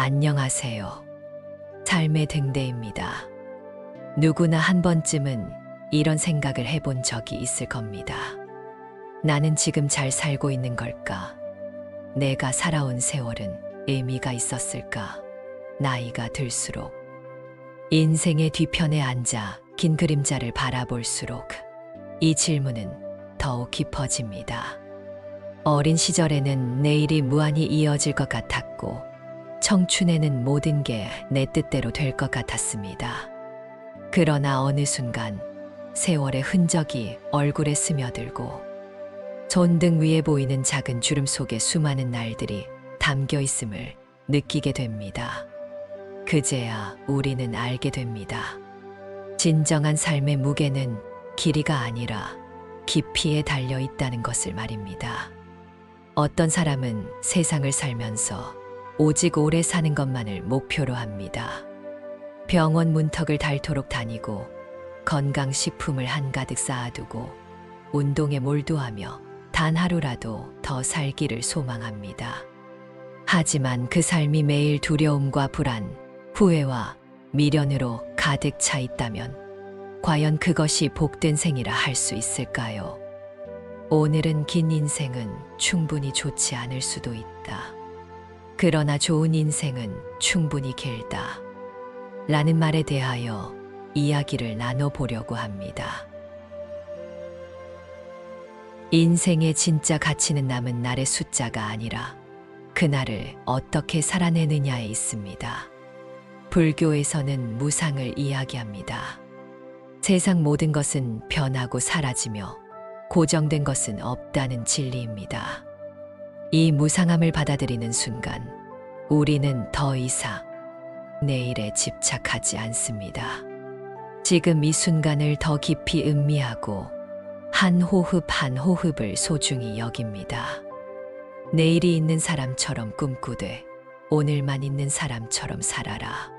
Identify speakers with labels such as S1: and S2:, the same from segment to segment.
S1: 안녕하세요. 삶의 등대입니다. 누구나 한 번쯤은 이런 생각을 해본 적이 있을 겁니다. 나는 지금 잘 살고 있는 걸까? 내가 살아온 세월은 의미가 있었을까? 나이가 들수록 인생의 뒤편에 앉아 긴 그림자를 바라볼수록 이 질문은 더욱 깊어집니다. 어린 시절에는 내일이 무한히 이어질 것 같았고 청춘에는 모든 게 내 뜻대로 될 것 같았습니다. 그러나 어느 순간 세월의 흔적이 얼굴에 스며들고 손등 위에 보이는 작은 주름 속에 수많은 날들이 담겨 있음을 느끼게 됩니다. 그제야 우리는 알게 됩니다. 진정한 삶의 무게는 길이가 아니라 깊이에 달려 있다는 것을 말입니다. 어떤 사람은 세상을 살면서 오직 오래 사는 것만을 목표로 합니다. 병원 문턱을 닳도록 다니고 건강식품을 한가득 쌓아두고 운동에 몰두하며 단 하루라도 더 살기를 소망합니다. 하지만 그 삶이 매일 두려움과 불안, 후회와 미련으로 가득 차 있다면 과연 그것이 복된 생이라 할 수 있을까요? 오늘은 긴 인생은 충분히 좋지 않을 수도 있다. 그러나 좋은 인생은 충분히 길다. 라는 말에 대하여 이야기를 나눠보려고 합니다. 인생의 진짜 가치는 남은 날의 숫자가 아니라 그날을 어떻게 살아내느냐에 있습니다. 불교에서는 무상을 이야기합니다. 세상 모든 것은 변하고 사라지며 고정된 것은 없다는 진리입니다. 이 무상함을 받아들이는 순간 우리는 더 이상 내일에 집착하지 않습니다. 지금 이 순간을 더 깊이 음미하고 한 호흡 한 호흡을 소중히 여깁니다. 내일이 있는 사람처럼 꿈꾸되 오늘만 있는 사람처럼 살아라.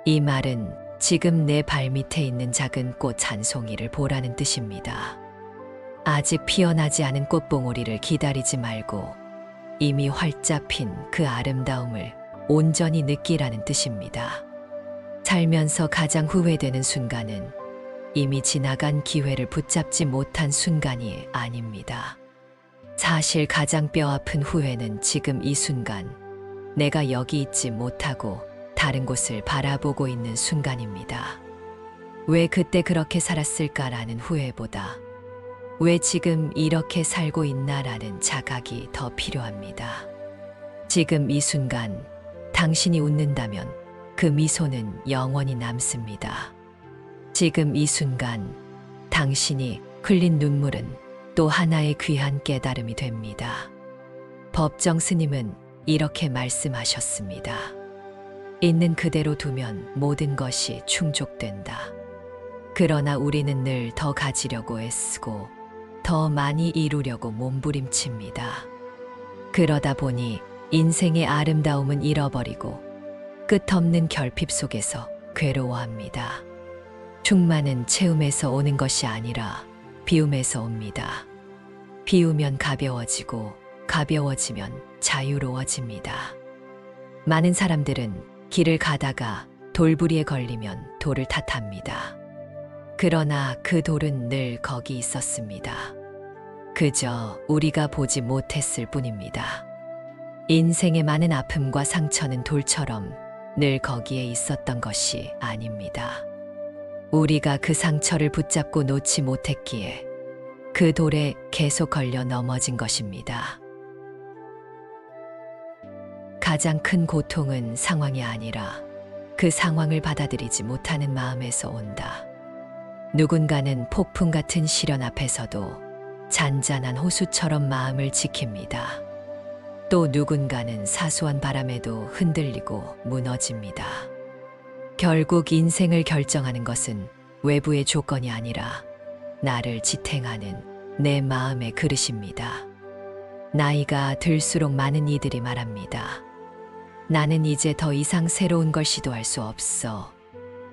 S1: 이 말은 지금 내 발밑에 있는 작은 꽃 한 송이를 보라는 뜻입니다. 아직 피어나지 않은 꽃봉오리를 기다리지 말고 이미 활짝 핀 그 아름다움을 온전히 느끼라는 뜻입니다. 살면서 가장 후회되는 순간은 이미 지나간 기회를 붙잡지 못한 순간이 아닙니다. 사실 가장 뼈아픈 후회는 지금 이 순간 내가 여기 있지 못하고 다른 곳을 바라보고 있는 순간입니다. 왜 그때 그렇게 살았을까라는 후회보다 왜 지금 이렇게 살고 있나라는 자각이 더 필요합니다. 지금 이 순간 당신이 웃는다면 그 미소는 영원히 남습니다. 지금 이 순간 당신이 흘린 눈물은 또 하나의 귀한 깨달음이 됩니다. 법정 스님은 이렇게 말씀하셨습니다. 있는 그대로 두면 모든 것이 충족된다. 그러나 우리는 늘 더 가지려고 애쓰고 더 많이 이루려고 몸부림칩니다. 그러다 보니 인생의 아름다움은 잃어버리고 끝없는 결핍 속에서 괴로워합니다. 충만은 채움에서 오는 것이 아니라 비움에서 옵니다. 비우면 가벼워지고 가벼워지면 자유로워집니다. 많은 사람들은 길을 가다가 돌부리에 걸리면 돌을 탓합니다. 그러나 그 돌은 늘 거기 있었습니다. 그저 우리가 보지 못했을 뿐입니다. 인생의 많은 아픔과 상처는 돌처럼 늘 거기에 있었던 것이 아닙니다. 우리가 그 상처를 붙잡고 놓지 못했기에 그 돌에 계속 걸려 넘어진 것입니다. 가장 큰 고통은 상황이 아니라 그 상황을 받아들이지 못하는 마음에서 온다. 누군가는 폭풍 같은 시련 앞에서도 잔잔한 호수처럼 마음을 지킵니다. 또 누군가는 사소한 바람에도 흔들리고 무너집니다. 결국 인생을 결정하는 것은 외부의 조건이 아니라 나를 지탱하는 내 마음의 그릇입니다. 나이가 들수록 많은 이들이 말합니다. 나는 이제 더 이상 새로운 걸 시도할 수 없어.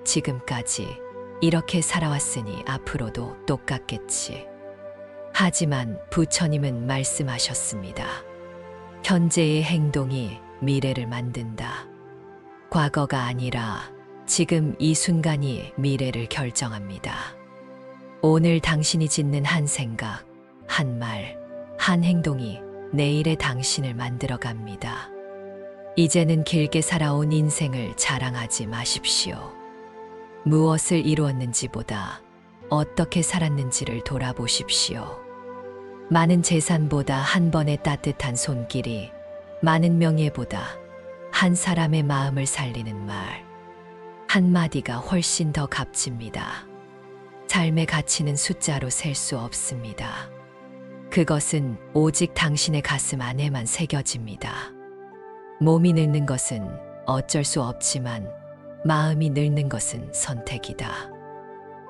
S1: 지금까지 이렇게 살아왔으니 앞으로도 똑같겠지. 하지만 부처님은 말씀하셨습니다. 현재의 행동이 미래를 만든다. 과거가 아니라 지금 이 순간이 미래를 결정합니다. 오늘 당신이 짓는 한 생각, 한 말, 한 행동이 내일의 당신을 만들어 갑니다. 이제는 길게 살아온 인생을 자랑하지 마십시오. 무엇을 이루었는지보다 어떻게 살았는지를 돌아보십시오. 많은 재산보다 한 번의 따뜻한 손길이, 많은 명예보다 한 사람의 마음을 살리는 말, 한마디가 훨씬 더 값집니다. 삶의 가치는 숫자로 셀 수 없습니다. 그것은 오직 당신의 가슴 안에만 새겨집니다. 몸이 늙는 것은 어쩔 수 없지만 마음이 늙는 것은 선택이다.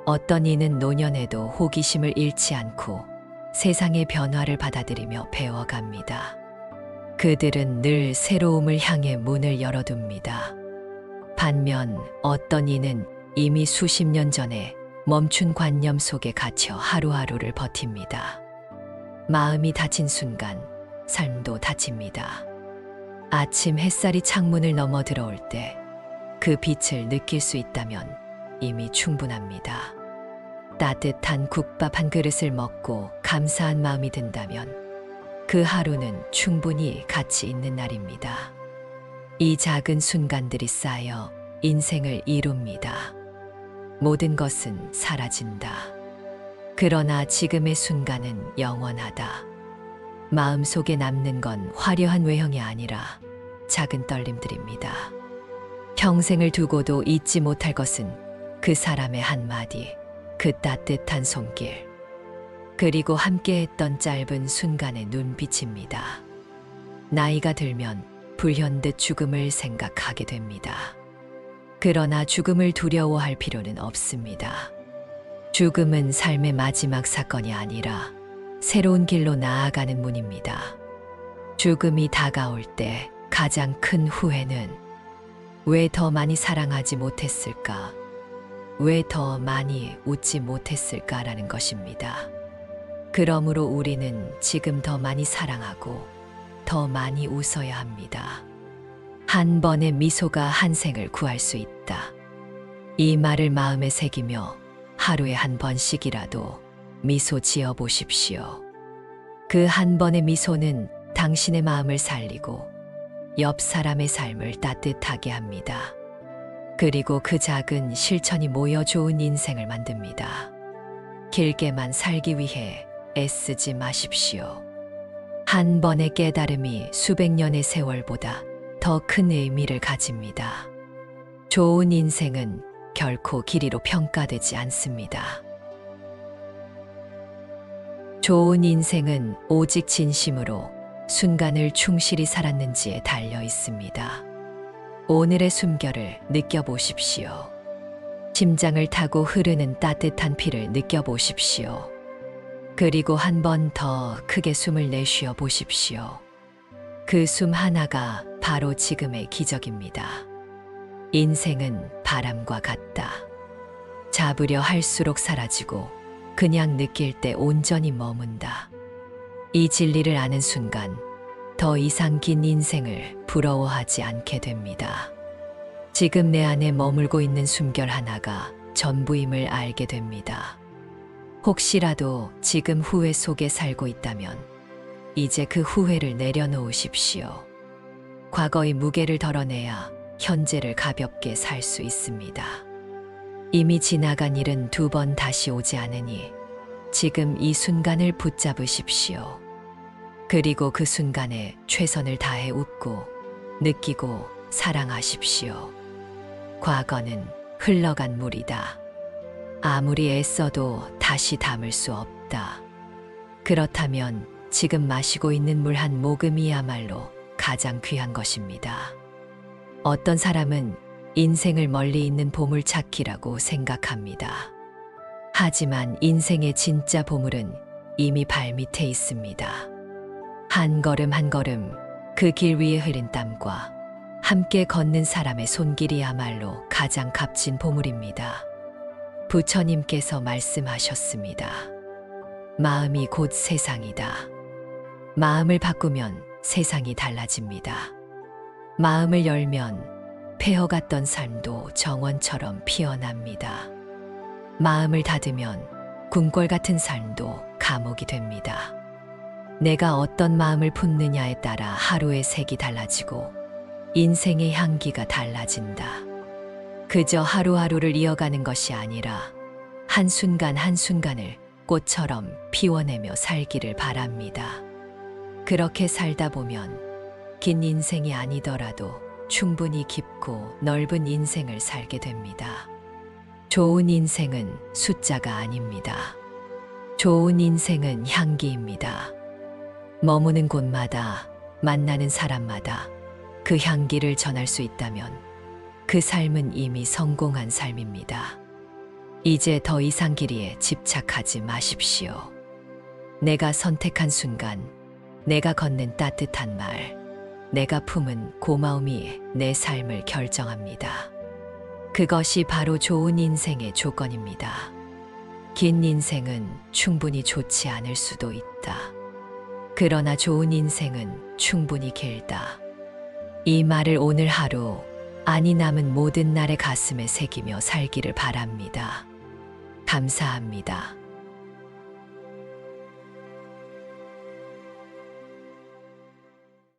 S1: 어떤 이는 노년에도 호기심을 잃지 않고 세상의 변화를 받아들이며 배워갑니다. 그들은 늘 새로움을 향해 문을 열어둡니다. 반면 어떤 이는 이미 수십 년 전에 멈춘 관념 속에 갇혀 하루하루를 버팁니다. 마음이 다친 순간 삶도 다칩니다. 아침 햇살이 창문을 넘어 들어올 때 그 빛을 느낄 수 있다면 이미 충분합니다. 따뜻한 국밥 한 그릇을 먹고 감사한 마음이 든다면 그 하루는 충분히 가치 있는 날입니다. 이 작은 순간들이 쌓여 인생을 이룹니다. 모든 것은 사라진다. 그러나 지금의 순간은 영원하다. 마음속에 남는 건 화려한 외형이 아니라 작은 떨림들입니다. 평생을 두고도 잊지 못할 것은 그 사람의 한마디, 그 따뜻한 손길, 그리고 함께했던 짧은 순간의 눈빛입니다. 나이가 들면 불현듯 죽음을 생각하게 됩니다. 그러나 죽음을 두려워할 필요는 없습니다. 죽음은 삶의 마지막 사건이 아니라 새로운 길로 나아가는 문입니다. 죽음이 다가올 때 가장 큰 후회는 왜 더 많이 사랑하지 못했을까? 왜 더 많이 웃지 못했을까라는 것입니다. 그러므로 우리는 지금 더 많이 사랑하고 더 많이 웃어야 합니다. 한 번의 미소가 한 생을 구할 수 있다. 이 말을 마음에 새기며 하루에 한 번씩이라도 미소 지어 보십시오. 그 한 번의 미소는 당신의 마음을 살리고 옆 사람의 삶을 따뜻하게 합니다. 그리고 그 작은 실천이 모여 좋은 인생을 만듭니다. 길게만 살기 위해 애쓰지 마십시오. 한 번의 깨달음이 수백 년의 세월보다 더 큰 의미를 가집니다. 좋은 인생은 결코 길이로 평가되지 않습니다. 좋은 인생은 오직 진심으로 순간을 충실히 살았는지에 달려 있습니다. 오늘의 숨결을 느껴보십시오. 심장을 타고 흐르는 따뜻한 피를 느껴보십시오. 그리고 한 번 더 크게 숨을 내쉬어 보십시오. 그 숨 하나가 바로 지금의 기적입니다. 인생은 바람과 같다. 잡으려 할수록 사라지고 그냥 느낄 때 온전히 머문다. 이 진리를 아는 순간 더 이상 긴 인생을 부러워하지 않게 됩니다. 지금 내 안에 머물고 있는 숨결 하나가 전부임을 알게 됩니다. 혹시라도 지금 후회 속에 살고 있다면 이제 그 후회를 내려놓으십시오. 과거의 무게를 덜어내야 현재를 가볍게 살 수 있습니다. 이미 지나간 일은 두 번 다시 오지 않으니 지금 이 순간을 붙잡으십시오. 그리고 그 순간에 최선을 다해 웃고 느끼고 사랑하십시오. 과거는 흘러간 물이다. 아무리 애써도 다시 담을 수 없다. 그렇다면 지금 마시고 있는 물 한 모금이야말로 가장 귀한 것입니다. 어떤 사람은 인생을 멀리 있는 보물찾기라고 생각합니다. 하지만 인생의 진짜 보물은 이미 발밑에 있습니다. 한 걸음 한 걸음 그 길 위에 흐린 땀과 함께 걷는 사람의 손길이야말로 가장 값진 보물입니다. 부처님께서 말씀하셨습니다. 마음이 곧 세상이다. 마음을 바꾸면 세상이 달라집니다. 마음을 열면 폐허갔던 삶도 정원처럼 피어납니다. 마음을 닫으면 궁궐 같은 삶도 감옥이 됩니다. 내가 어떤 마음을 품느냐에 따라 하루의 색이 달라지고 인생의 향기가 달라진다. 그저 하루하루를 이어가는 것이 아니라 한순간 한순간을 꽃처럼 피워내며 살기를 바랍니다. 그렇게 살다 보면 긴 인생이 아니더라도 충분히 깊고 넓은 인생을 살게 됩니다. 좋은 인생은 숫자가 아닙니다. 좋은 인생은 향기입니다. 머무는 곳마다, 만나는 사람마다 그 향기를 전할 수 있다면 그 삶은 이미 성공한 삶입니다. 이제 더 이상 길이에 집착하지 마십시오. 내가 선택한 순간, 내가 건넨 따뜻한 말, 내가 품은 고마움이 내 삶을 결정합니다. 그것이 바로 좋은 인생의 조건입니다. 긴 인생은 충분히 좋지 않을 수도 있다. 그러나 좋은 인생은 충분히 길다. 이 말을 오늘 하루, 아니 남은 모든 날의 가슴에 새기며 살기를 바랍니다. 감사합니다.